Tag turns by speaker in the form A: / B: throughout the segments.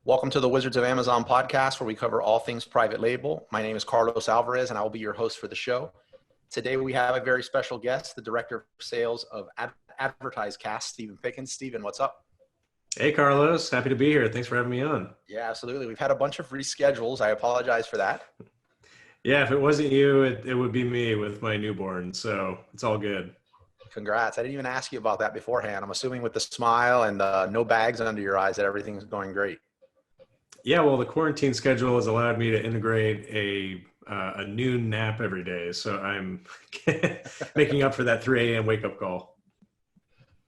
A: Welcome to the Wizards of Amazon podcast, where we cover all things private label. My name is Carlos Alvarez, and I will be your host for the show. Today, we have a very special guest, the Director of Sales of AdvertiseCast, Stephen Pickens. Stephen, what's up?
B: Hey, Carlos. Happy to be here. Thanks for having me on.
A: Yeah, absolutely. We've had a bunch of reschedules. I apologize for that.
B: Yeah, if it wasn't you, it would be me with my newborn. So it's all good.
A: Congrats. I didn't even ask you about that beforehand. I'm assuming with the smile and no bags under your eyes that everything's going great.
B: Yeah, well, the quarantine schedule has allowed me to integrate a noon nap every day. So I'm making up for that 3 a.m. wake up call.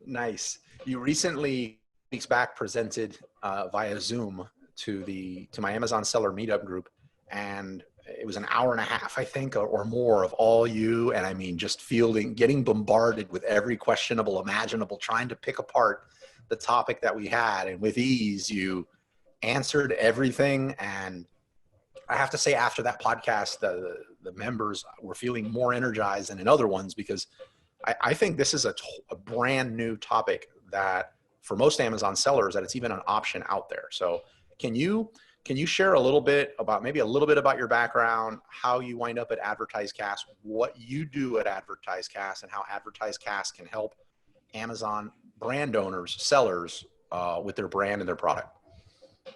A: Nice. You recently, weeks back, presented via Zoom to my Amazon seller meetup group, and it was an hour and a half, I think, or more of all you. And I mean, just getting bombarded with every questionable, imaginable, trying to pick apart the topic that we had. And with ease, you answered everything. And I have to say, after that podcast, the members were feeling more energized than in other ones, because I think this is a brand new topic that for most Amazon sellers, that it's even an option out there. So can you share a little bit about your background, how you wind up at AdvertiseCast, what you do at AdvertiseCast, and how AdvertiseCast can help Amazon brand owners, sellers with their brand and their product?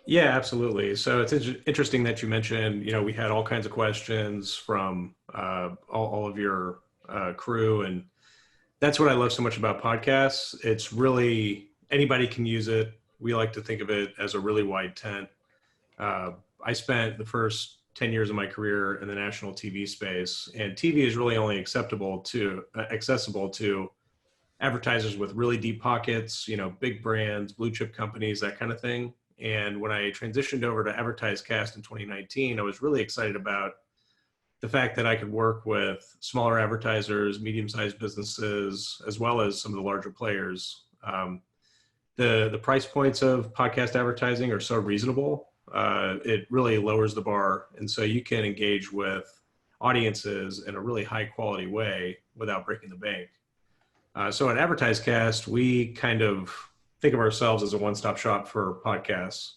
B: Yeah, absolutely. So it's interesting that you mentioned, we had all kinds of questions from all of your crew. And that's what I love so much about podcasts. It's really, anybody can use it. We like to think of it as a really wide tent. I spent the first 10 years of my career in the national TV space, and TV is really only accessible to advertisers with really deep pockets, big brands, blue chip companies, that kind of thing. And when I transitioned over to AdvertiseCast in 2019, I was really excited about the fact that I could work with smaller advertisers, medium-sized businesses, as well as some of the larger players. The price points of podcast advertising are so reasonable. It really lowers the bar. And so you can engage with audiences in a really high quality way without breaking the bank. So at AdvertiseCast, we kind of think of ourselves as a one-stop shop for podcasts.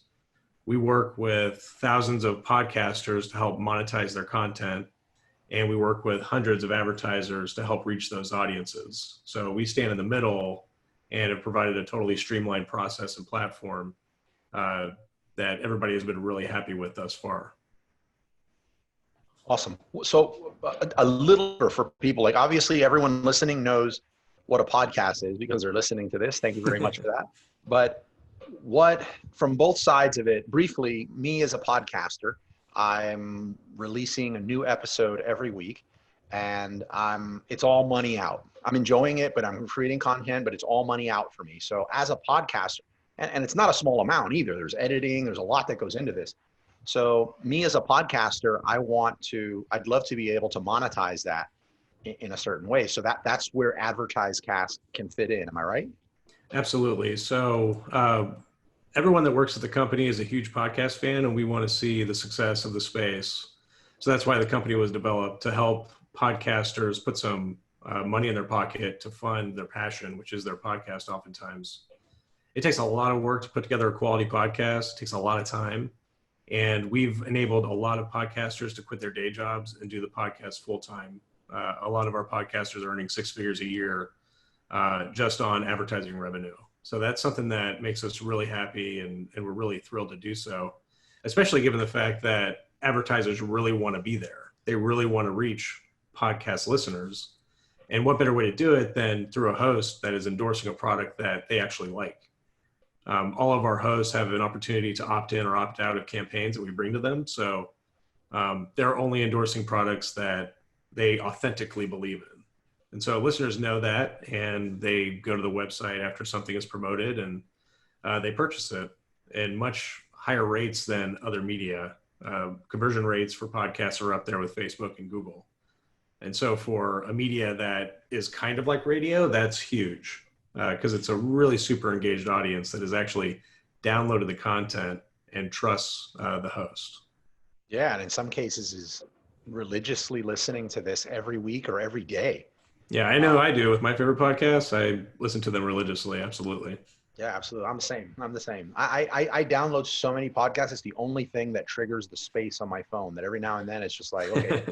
B: We work with thousands of podcasters to help monetize their content, and we work with hundreds of advertisers to help reach those audiences. So we stand in the middle and have provided a totally streamlined process and platform that everybody has been really happy with thus far.
A: Awesome. So a little for people, like obviously everyone listening knows what a podcast is because they're listening to this. Thank you very much for that. But from both sides of it, briefly, me as a podcaster, I'm releasing a new episode every week, and it's all money out. I'm enjoying it, but I'm creating content, but it's all money out for me. So as a podcaster, and it's not a small amount either. There's editing, there's a lot that goes into this. So me as a podcaster, I'd love to be able to monetize that in a certain way. So that's where AdvertiseCast can fit in. Am I right?
B: Absolutely. So everyone that works at the company is a huge podcast fan, and we want to see the success of the space. So that's why the company was developed, to help podcasters put some money in their pocket to fund their passion, which is their podcast oftentimes. It takes a lot of work to put together a quality podcast. It takes a lot of time. And we've enabled a lot of podcasters to quit their day jobs and do the podcast full time. A lot of our podcasters are earning 6 figures a year just on advertising revenue. So that's something that makes us really happy, and we're really thrilled to do so, especially given the fact that advertisers really want to be there. They really want to reach podcast listeners. And what better way to do it than through a host that is endorsing a product that they actually like. All of our hosts have an opportunity to opt in or opt out of campaigns that we bring to them. So they're only endorsing products that they authentically believe in. And so listeners know that, and they go to the website after something is promoted, and they purchase it in much higher rates than other media. Conversion rates for podcasts are up there with Facebook and Google. And so for a media that is kind of like radio, that's huge because it's a really super engaged audience that has actually downloaded the content and trusts the host.
A: Yeah, and in some cases is religiously listening to this every week or every day.
B: Yeah, I know I do with my favorite podcasts. I listen to them religiously. Absolutely.
A: Yeah, absolutely. I'm the same. I'm the same. I download so many podcasts. It's the only thing that triggers the space on my phone that every now and then it's just like, okay,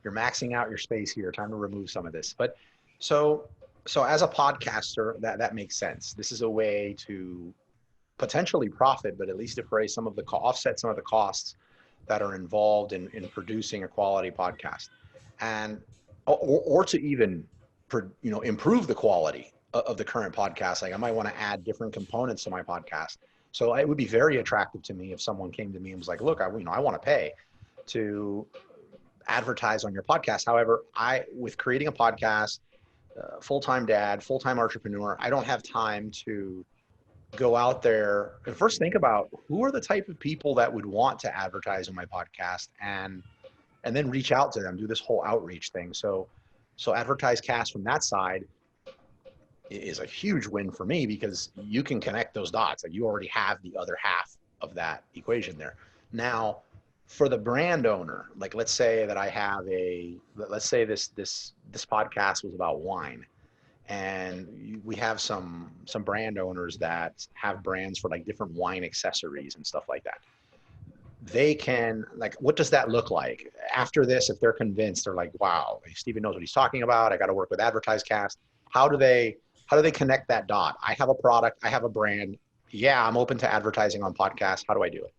A: you're maxing out your space here. Time to remove some of this. But so so as a podcaster, that makes sense. This is a way to potentially profit, but at least defray some of the offset some of the costs that are involved in producing a quality podcast, and or to even improve the quality of the current podcast. Like I might want to add different components to my podcast. So it would be very attractive to me if someone came to me and was like, "Look, I want to pay to advertise on your podcast." However, with creating a podcast, full-time dad, full-time entrepreneur, I don't have time to go out there and first think about who are the type of people that would want to advertise on my podcast, and then reach out to them, do this whole outreach thing. So Advertise Cast from that side is a huge win for me because you can connect those dots. Like you already have the other half of that equation there. Now, for the brand owner, like let's say that I have let's say this podcast was about wine, and we have some brand owners that have brands for like different wine accessories and stuff like that. They can, like, what does that look like after this? If they're convinced, they're like, wow, Stephen knows what he's talking about, I got to work with AdvertiseCast. How do they connect that dot? I have a product, I have a brand, yeah, I'm open to advertising on podcasts. How do I do it?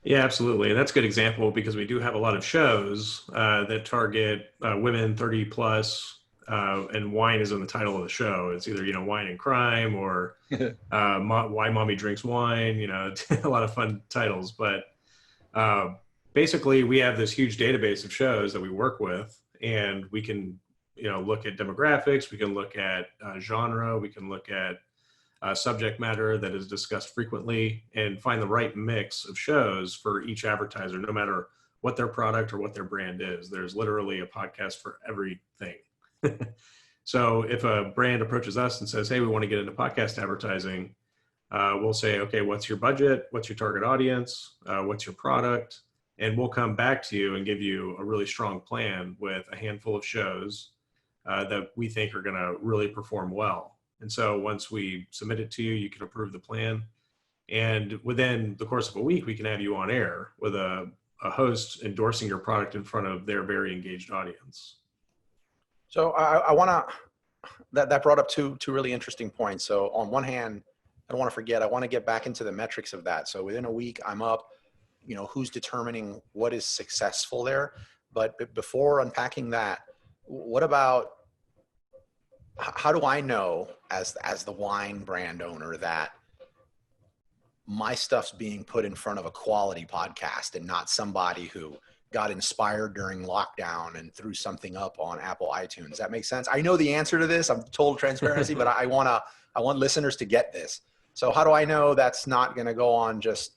B: Yeah, absolutely. And that's a good example because we do have a lot of shows that target women 30 plus, and wine is in the title of the show. It's either, wine and crime or why mommy drinks wine, a lot of fun titles. But basically we have this huge database of shows that we work with, and we can, look at demographics, we can look at genre, we can look at subject matter that is discussed frequently, and find the right mix of shows for each advertiser, no matter what their product or what their brand is. There's literally a podcast for everything. So if a brand approaches us and says, hey, we want to get into podcast advertising, we'll say, okay, what's your budget? What's your target audience? What's your product? And we'll come back to you and give you a really strong plan with a handful of shows that we think are going to really perform well. And so once we submit it to you, you can approve the plan. And within the course of a week, we can have you on air with a host endorsing your product in front of their very engaged audience.
A: So I want to, that brought up two really interesting points. So on one hand, I don't want to forget, I want to get back into the metrics of that. So within a week, I'm up, who's determining what is successful there. But before unpacking that, what about, how do I know as the wine brand owner that my stuff's being put in front of a quality podcast and not somebody who got inspired during lockdown and threw something up on Apple iTunes? That makes sense. I know the answer to this. I'm total transparency, but I want listeners to get this. So how do I know that's not going to go on just,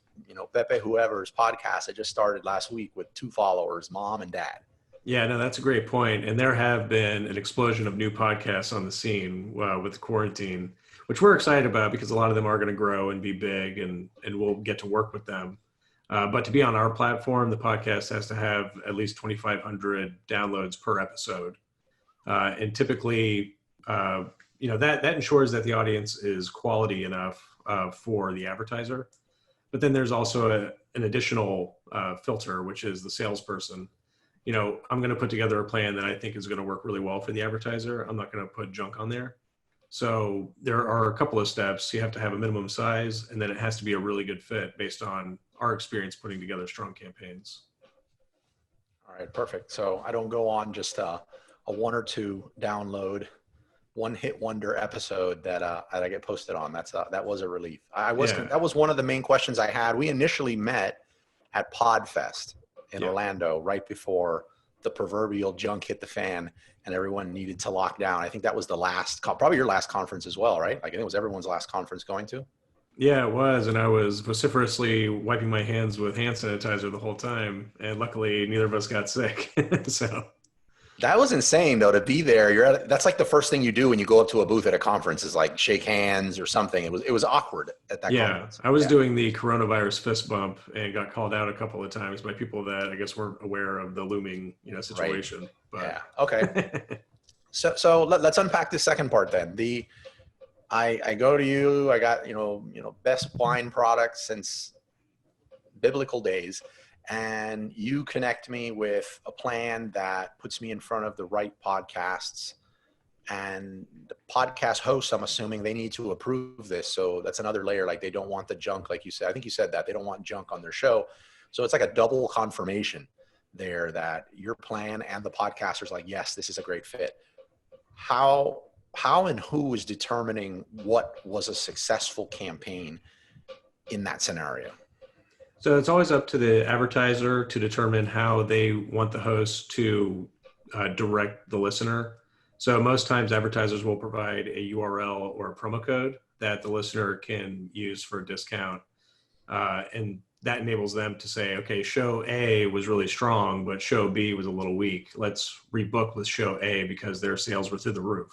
A: Pepe whoever's podcast that just started last week with 2 followers, mom and dad?
B: Yeah, no, that's a great point. And there have been an explosion of new podcasts on the scene with the quarantine, which we're excited about because a lot of them are going to grow and be big, and we'll get to work with them. But to be on our platform, the podcast has to have at least 2,500 downloads per episode. And typically, that ensures that the audience is quality enough for the advertiser. But then there's also an additional filter, which is the salesperson. I'm going to put together a plan that I think is going to work really well for the advertiser. I'm not going to put junk on there. So there are a couple of steps. You have to have a minimum size, and then it has to be a really good fit based on our experience putting together strong campaigns.
A: All right, perfect. So I don't go on just a 1 or 2 download, one hit wonder episode that I get posted on. That was a relief. That was one of the main questions I had. We initially met at Podfest in Orlando right before the proverbial junk hit the fan and everyone needed to lock down. I think that was the last, probably your last conference as well, right? Like I think it was everyone's last conference going to.
B: Yeah, it was. And I was vociferously wiping my hands with hand sanitizer the whole time. And luckily neither of us got sick. So
A: that was insane though, to be there. That's like the first thing you do when you go up to a booth at a conference is like shake hands or something. It was awkward at that conference.
B: I was doing the coronavirus fist bump and got called out a couple of times by people that I guess weren't aware of the looming, situation.
A: Right. But yeah. Okay. So let's unpack the second part then. I go to you, I got, best wine products since biblical days, and you connect me with a plan that puts me in front of the right podcasts. And the podcast hosts, I'm assuming they need to approve this. So that's another layer. Like they don't want the junk, like you said. I think you said that they don't want junk on their show. So it's like a double confirmation there that your plan and the podcaster's like, yes, this is a great fit. How and who is determining what was a successful campaign in that scenario?
B: So it's always up to the advertiser to determine how they want the host to direct the listener. So most times advertisers will provide a URL or a promo code that the listener can use for a discount. And that enables them to say, okay, show A was really strong, but show B was a little weak. Let's rebook with show A because their sales were through the roof.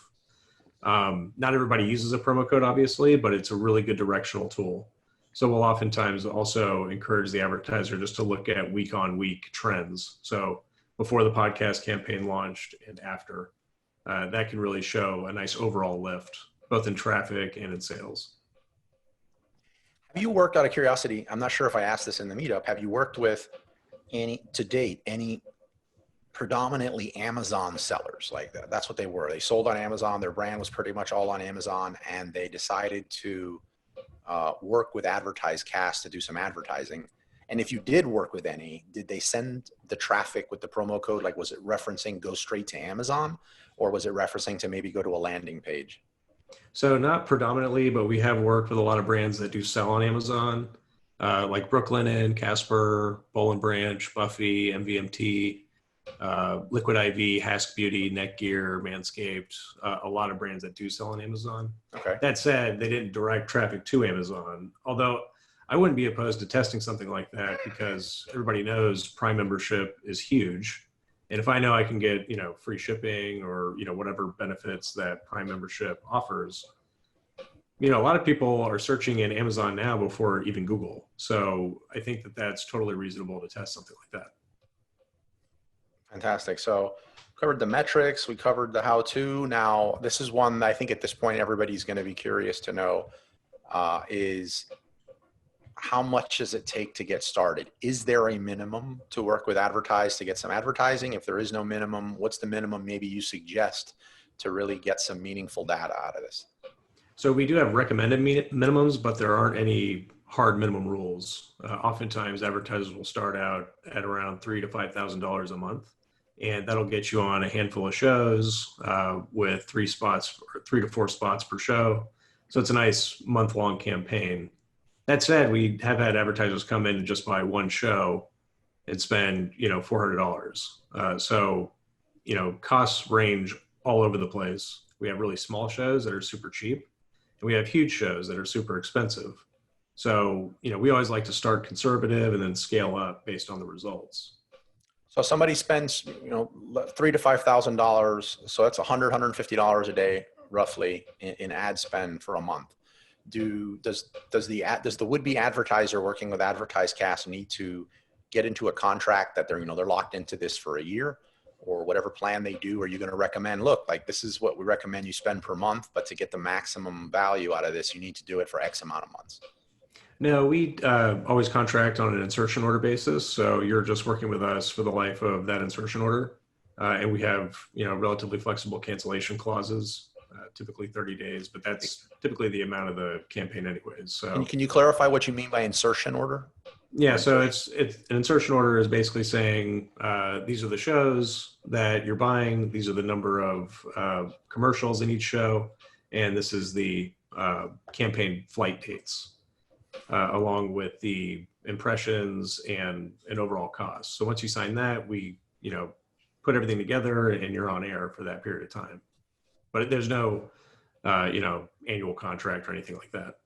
B: Not everybody uses a promo code, obviously, but it's a really good directional tool. So we'll oftentimes also encourage the advertiser just to look at week on week trends. So before the podcast campaign launched and after, that can really show a nice overall lift, both in traffic and in sales.
A: Have you worked, out of curiosity, I'm not sure if I asked this in the meetup, have you worked with any predominantly Amazon sellers like that? That's what they were. They sold on Amazon. Their brand was pretty much all on Amazon, and they decided to work with AdvertiseCast to do some advertising. And if you did work with any, did they send the traffic with the promo code? Like, was it referencing go straight to Amazon, or was it referencing to maybe go to a landing page?
B: So not predominantly, but we have worked with a lot of brands that do sell on Amazon, like Brooklinen, Casper, Boll & Branch, Buffy, MVMT, Liquid IV, Hask Beauty, Netgear, Manscaped, a lot of brands that do sell on Amazon.
A: Okay.
B: That said, they didn't direct traffic to Amazon, although I wouldn't be opposed to testing something like that because everybody knows Prime membership is huge. And if I know I can get, free shipping or, whatever benefits that Prime membership offers, a lot of people are searching in Amazon now before even Google. So I think that that's totally reasonable to test something like that.
A: Fantastic. So covered the metrics, we covered the how-to. Now, this is one that I think at this point, everybody's going to be curious to know is how much does it take to get started? Is there a minimum to work with Advertise to get some advertising? If there is no minimum, what's the minimum maybe you suggest to really get some meaningful data out of this?
B: So we do have recommended minimums, but there aren't any hard minimum rules. Oftentimes advertisers will start out at around $3,000 to $5,000 a month, and that'll get you on a handful of shows with 3 to 4 spots per show. So it's a nice month-long campaign. That said, we have had advertisers come in and just buy one show and spend, $400. So, costs range all over the place. We have really small shows that are super cheap, and we have huge shows that are super expensive. So, we always like to start conservative and then scale up based on the results.
A: So somebody spends, $3,000 to $5,000. So that's $100, $150 a day, roughly, in ad spend for a month. Does the would-be advertiser working with AdvertiseCast need to get into a contract that they're locked into this for a year, or whatever plan they do? Are you going to recommend, look, like this is what we recommend you spend per month, but to get the maximum value out of this, you need to do it for X amount of months?
B: No, we always contract on an insertion order basis. So you're just working with us for the life of that insertion order. And we have, relatively flexible cancellation clauses. Typically 30 days, but that's typically the amount of the campaign anyways. So
A: can you clarify what you mean by insertion order?
B: Yeah, so it's an insertion order is basically saying these are the shows that you're buying, these are the number of commercials in each show, and this is the campaign flight dates, along with the impressions and an overall cost. So once you sign that, we put everything together and you're on air for that period of time. But there's no, annual contract or anything like that.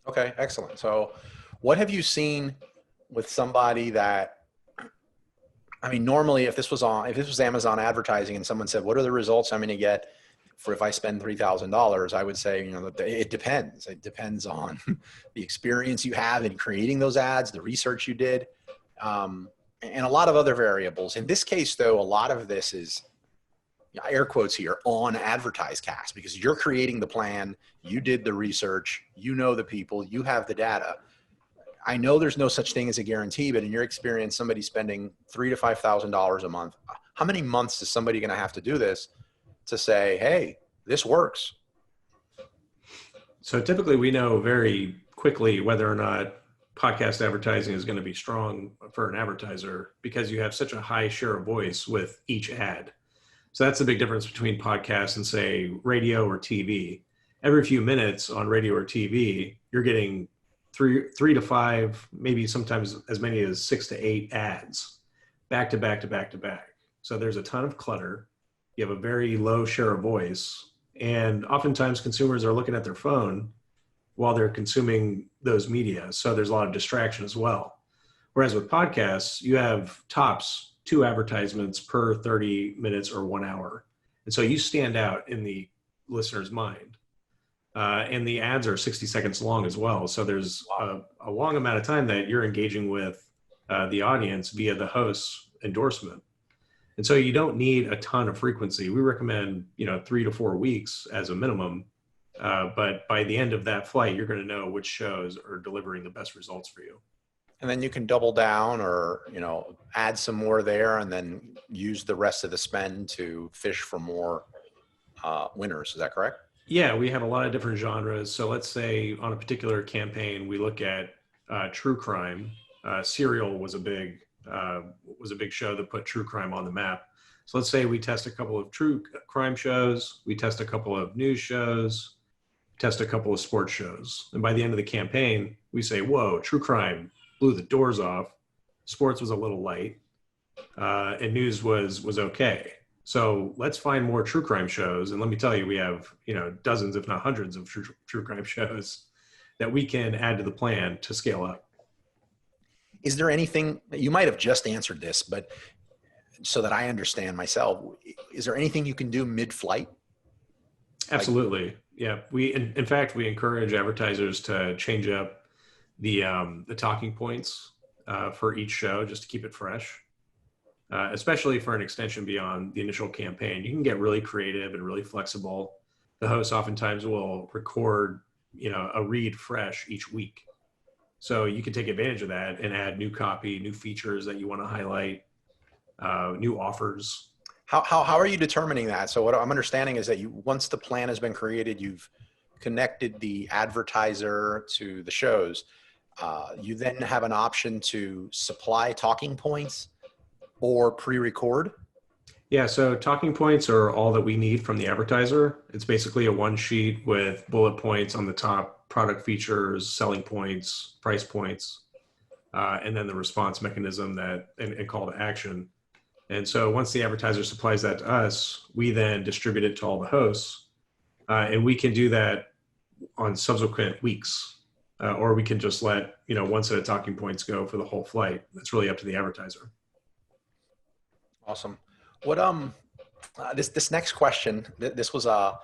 A: Okay, excellent. So what have you seen with somebody that, normally if this was Amazon advertising and someone said, what are the results I'm going to get for if I spend $3,000, I would say, it depends. It depends on the experience you have in creating those ads, the research you did, and a lot of other variables. In this case, though, a lot of this is, air quotes here, on AdvertiseCast, because you're creating the plan, you did the research, you know the people, you have the data. I know there's no such thing as a guarantee, but in your experience, somebody spending $3,000 to $5,000 a month, how many months is somebody going to have to do this to say, hey, this works?
B: So typically we know very quickly whether or not podcast advertising is going to be strong for an advertiser, because you have such a high share of voice with each ad. So that's the big difference between podcasts and, say, radio or TV. Every few minutes on radio or TV, you're getting three to five, maybe sometimes as many as 6 to 8 ads back to back to back to back. So there's a ton of clutter. You have a very low share of voice. And oftentimes consumers are looking at their phone while they're consuming those media. So there's a lot of distraction as well. Whereas with podcasts, you have tops 2 advertisements per 30 minutes or 1 hour. And so you stand out in the listener's mind. And the ads are 60 seconds long as well. So there's a long amount of time that you're engaging with the audience via the host's endorsement. And so you don't need a ton of frequency. We recommend, 3 to 4 weeks as a minimum. But by the end of that flight, you're going to know which shows are delivering the best results for you.
A: And then you can double down or, add some more there and then use the rest of the spend to fish for more winners. Is that correct?
B: Yeah, we have a lot of different genres. So let's say on a particular campaign, we look at true crime. Serial was a big show that put true crime on the map. So let's say we test a couple of true crime shows, we test a couple of news shows, test a couple of sports shows. And by the end of the campaign, we say, whoa, true crime blew the doors off. Sports was a little light, and news was okay. So let's find more true crime shows. And let me tell you, we have, dozens, if not hundreds of true crime shows that we can add to the plan to scale up.
A: Is there anything, you might have just answered this, but so that I understand myself, is there anything you can do mid-flight?
B: Absolutely. Yeah. In fact, we encourage advertisers to change up the talking points for each show just to keep it fresh. Especially for an extension beyond the initial campaign. You can get really creative and really flexible. The host oftentimes will record, a read fresh each week. So you can take advantage of that and add new copy, new features that you want to highlight, new offers.
A: How are you determining that? So what I'm understanding is that once the plan has been created, you've connected the advertiser to the shows. You then have an option to supply talking points or pre-record?
B: Yeah, so talking points are all that we need from the advertiser. It's basically a one sheet with bullet points on the top, product features, selling points, price points, and then the response mechanism and call to action. And so once the advertiser supplies that to us, we then distribute it to all the hosts, and we can do that on subsequent weeks, or we can just let, one set of talking points go for the whole flight. It's really up to the advertiser.
A: Awesome. What this next question, this was a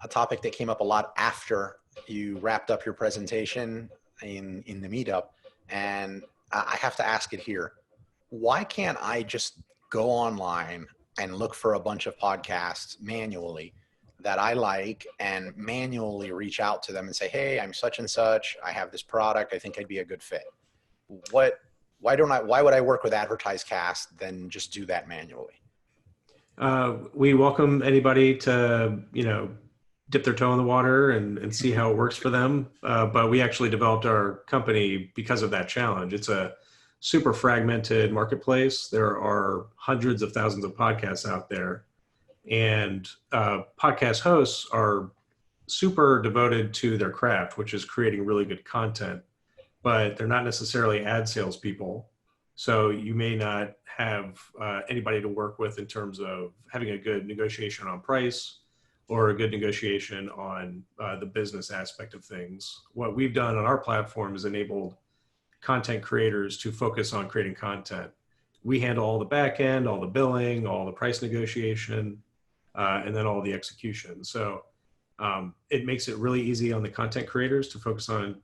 A: topic that came up a lot after you wrapped up your presentation in the meetup, and I have to ask it here. Why can't I just go online and look for a bunch of podcasts manually that I like and manually reach out to them and say, hey, I'm such and such, I have this product, I think I'd be a good fit? Why would I work with AdvertiseCast than just do that manually?
B: We welcome anybody to, dip their toe in the water and see how it works for them. But we actually developed our company because of that challenge. It's a super fragmented marketplace. There are hundreds of thousands of podcasts out there, and podcast hosts are super devoted to their craft, which is creating really good content, but they're not necessarily ad salespeople. So you may not have anybody to work with in terms of having a good negotiation on price or a good negotiation on the business aspect of things. What we've done on our platform is enabled content creators to focus on creating content. We handle all the back end, all the billing, all the price negotiation, and then all the execution. So it makes it really easy on the content creators to focus on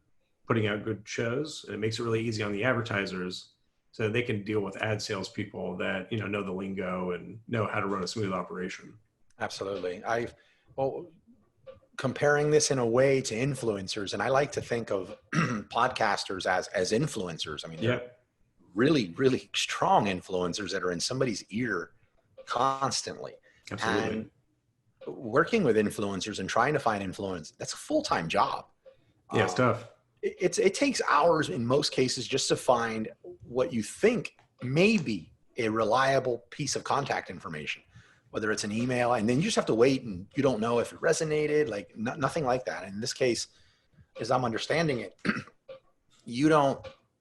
B: putting out good shows, and it makes it really easy on the advertisers so they can deal with ad salespeople that know the lingo and know how to run a smooth operation.
A: Absolutely. Well, comparing this in a way to influencers, and I like to think of podcasters as influencers. I mean, they're
B: Yep,
A: really, really strong influencers that are in somebody's ear constantly.
B: absolutely.
A: And working with influencers and trying to find influence, that's a full-time job.
B: Yeah, it's
A: Um,
B: tough.
A: it takes hours in most cases just to find what you think may be a reliable piece of contact information, whether it's an email, and then you just have to wait and you don't know if it resonated, like nothing like that. In this case, as I'm understanding it, you don't,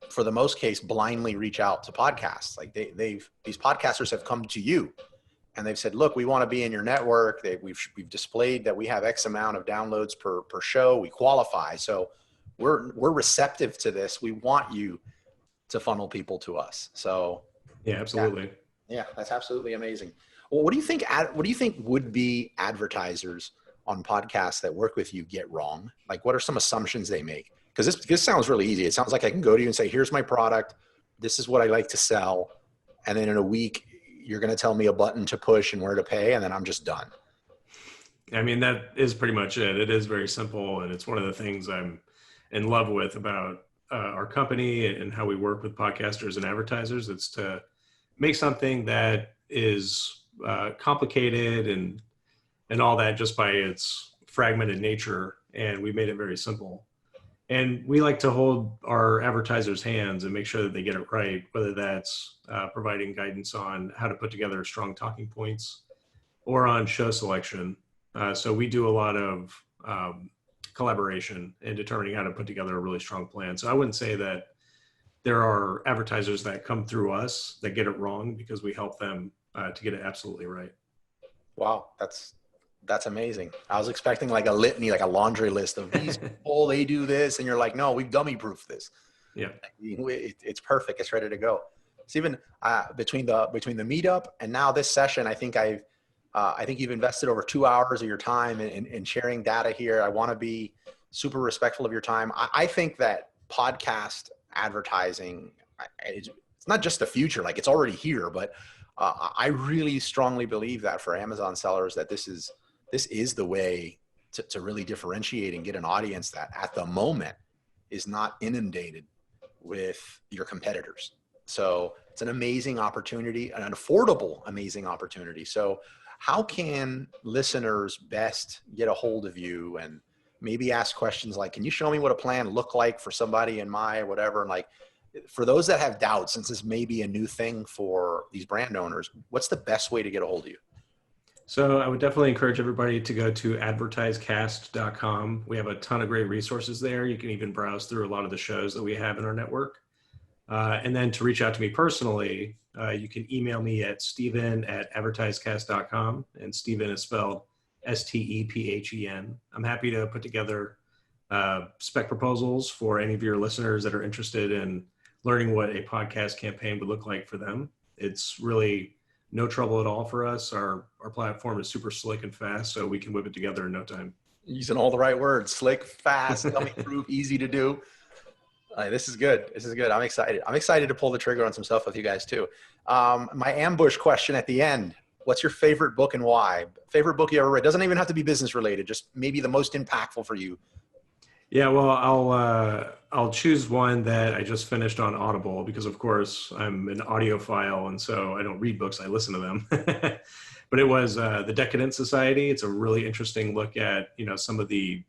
A: for the most case, blindly reach out to podcasts. Like these podcasters have come to you and they've said, look, we want to be in your network. We've displayed that we have X amount of downloads per show. We qualify. So we're receptive to this. We want you to funnel people to us. So
B: Yeah,
A: yeah,
B: absolutely.
A: yeah, that's absolutely amazing. Well, what do you think? What do you think would be advertisers on podcasts that work with you get wrong? Like, what are some assumptions they make? Because this sounds really easy. It sounds like I can go to you and say, "Here's my product. This is what I like to sell," and then in a week, you're going to tell me a button to push and where to pay, and then I'm just done.
B: I mean, that is pretty much it. It is very simple, and it's one of the things I'm in love with about our company and how we work with podcasters and advertisers. It's to make something that is complicated and all that just by its fragmented nature, and we made it very simple. And we like to hold our advertisers' hands and make sure that they get it right, whether that's providing guidance on how to put together strong talking points or on show selection. So we do a lot of collaboration in determining how to put together a really strong plan. So I wouldn't say that there are advertisers that come through us that get it wrong, because we help them to get it absolutely right.
A: Wow, that's amazing. I was expecting like a litany, like a laundry list of these people, they do this, and you're like, no, we've dummy proofed this.
B: Yeah.
A: It's perfect. It's ready to go. Stephen, between the meetup and now this session, I think you've invested over 2 hours of your time in sharing data here. I want to be super respectful of your time. I think that podcast advertising, it's not just the future, like it's already here, but I really strongly believe that for Amazon sellers, that this is the way to really differentiate and get an audience that at the moment is not inundated with your competitors. So it's an amazing opportunity, an affordable, amazing opportunity. So how can listeners best get a hold of you and maybe ask questions like, can you show me what a plan looked like for somebody in my or whatever? And like, for those that have doubts, since this may be a new thing for these brand owners, what's the best way to get a hold of you?
B: So I would definitely encourage everybody to go to advertisecast.com. We have a ton of great resources there. You can even browse through a lot of the shows that we have in our network. And then to reach out to me personally, you can email me at Stephen at advertisecast.com, and Stephen is spelled Stephen. I'm happy to put together spec proposals for any of your listeners that are interested in learning what a podcast campaign would look like for them. It's really no trouble at all for us. Our platform is super slick and fast, so we can whip it together in no time.
A: Using all the right words: slick, fast, dummy proof, easy to do. This is good. This is good. I'm excited. I'm excited to pull the trigger on some stuff with you guys too. My ambush question at the end: what's your favorite book and why? Favorite book you ever read? Doesn't even have to be business related. Just maybe the most impactful for you.
B: Yeah, well, I'll choose one that I just finished on Audible, because of course I'm an audiophile, and so I don't read books, I listen to them. But it was The Decadent Society. It's a really interesting look at, some of the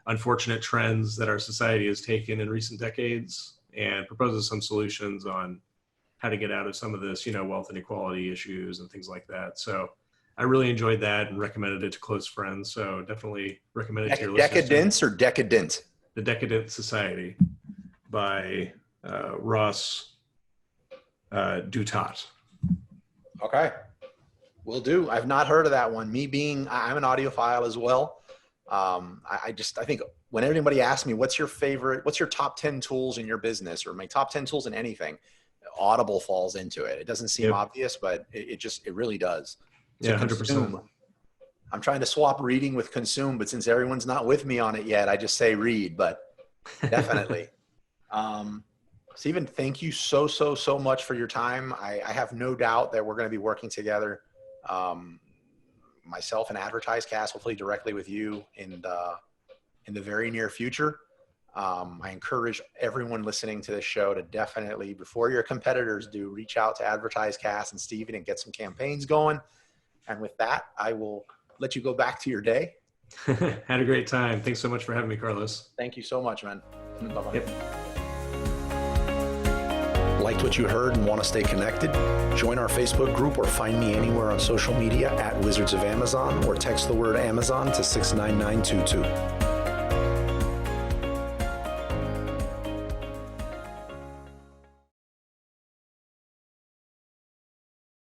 B: unfortunate trends that our society has taken in recent decades, and proposes some solutions on how to get out of some of this, wealth inequality issues and things like that. So I really enjoyed that and recommended it to close friends. So definitely recommend it to your listeners.
A: Decadence or decadent?
B: The Decadent Society by Ross Dutat.
A: Okay. Will do. I've not heard of that one. I'm an audiophile as well. I think when anybody asks me, what's your top 10 tools in your business, or my top 10 tools in anything, Audible falls into it. It doesn't seem obvious, but it really does.
B: Yeah, 100%.
A: I'm trying to swap reading with consume, but since everyone's not with me on it yet, I just say read, but definitely. Stephen, thank you so much for your time. I have no doubt that we're going to be working together. myself and AdvertiseCast, hopefully directly with you in the very near future. I encourage everyone listening to this show to definitely, before your competitors do, reach out to AdvertiseCast and Stephen and get some campaigns going. And with that, I will let you go back to your day.
B: Had a great time. Thanks so much for having me, Carlos.
A: Thank you so much, man. Bye-bye.
B: Yep.
A: Liked what you heard and want to stay connected? Join our Facebook group or find me anywhere on social media at Wizards of Amazon, or text the word Amazon to 69922.